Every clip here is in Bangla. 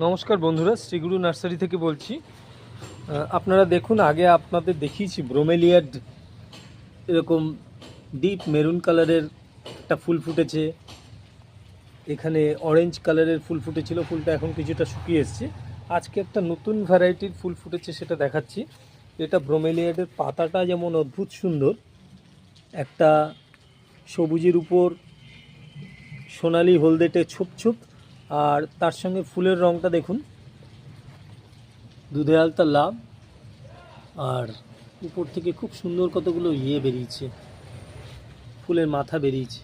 নমস্কার বন্ধুরা, শ্রীগুরু নার্সারি থেকে বলছি। আপনারা দেখুন, আগে আপনাদের দেখিয়েছি ব্রোমেলিয়াড এরকম ডিপ মেরুন কালারের একটা ফুল ফুটেছে। এখানে অরেঞ্জ কালারের ফুল ফুটেছিল, ফুলটা এখন কিছুটা শুকিয়ে এসছে। আজকে একটা নতুন ভ্যারাইটির ফুল ফুটেছে, সেটা দেখাচ্ছি। এটা ব্রোমেলিয়াডের পাতাটা যেমন অদ্ভুত সুন্দর, একটা সবুজের উপর সোনালি হলদেটে ছোপ ছোপ, আর তার সঙ্গে ফুলের রঙটা দেখুন, দুধে আলতা লাভ, আর উপর থেকে খুব সুন্দর কতগুলো বেরিয়েছে, ফুলের মাথা বেরিয়েছে।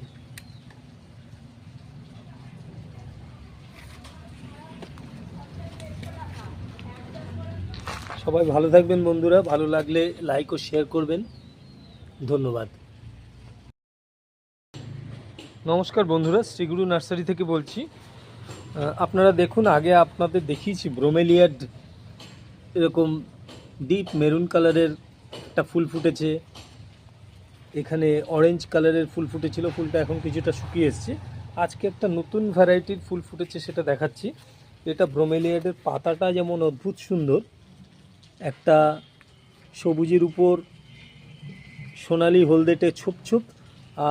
সবাই ভালো থাকবেন বন্ধুরা, ভালো লাগলে লাইক ও শেয়ার করবেন। ধন্যবাদ। নমস্কার বন্ধুরা, শ্রীগুরু নার্সারি থেকে বলছি। আপনারা দেখুন, আগে আপনাদের দেখিয়েছি ব্রোমেলিয়াড এরকম ডিপ মেরুন কালারের একটা ফুল ফুটেছে। এখানে অরেঞ্জ কালারের ফুল ফুটেছিল, ফুলটা এখন কিছুটা শুকিয়ে এসছে। আজকে একটা নতুন ভ্যারাইটির ফুল ফুটেছে, সেটা দেখাচ্ছি। এটা ব্রোমেলিয়াডের পাতাটা যেমন অদ্ভুত সুন্দর, একটা সবুজের উপর সোনালি হলদেটে ছোপ ছোপ,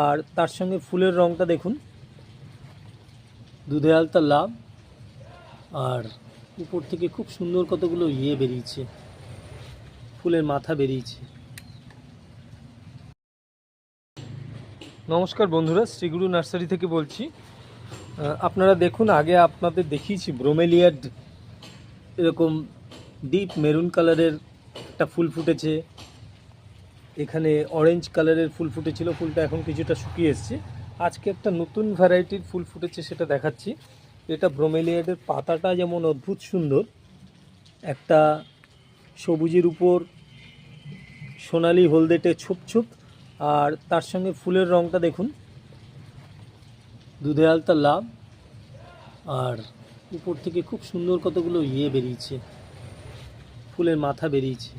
আর তার সঙ্গে ফুলের রঙটা দেখুন, দুধে আলতা লাভ, আর উপর থেকে খুব সুন্দর কতগুলো বেরিয়েছে, ফুলের মাথা বেরিয়েছে। নমস্কার বন্ধুরা, শ্রীগুরু নার্সারি থেকে বলছি। আপনারা দেখুন, আগে আপনাদের দেখিয়েছি ব্রোমেলিয়াড এরকম ডিপ মেরুন কালারের একটা ফুল ফুটেছে। এখানে অরেঞ্জ কালারের ফুল ফুটেছিল, ফুলটা এখন কিছুটা শুকিয়ে এসছে। আজকে একটা নতুন ভ্যারাইটির ফুল ফুটেছে, সেটা দেখাচ্ছি। এটা ব্রোমেলিয়াডের পাতাটা যেমন অদ্ভুত সুন্দর, একটা সবুজের উপর সোনালি হলদেটে ছোপ ছোপ, আর তার সঙ্গে ফুলের রঙটা দেখুন, দুধে আলতা লাভ, আর উপর থেকে খুব সুন্দর কতগুলো বেরিয়েছে, ফুলের মাথা বেরিয়েছে।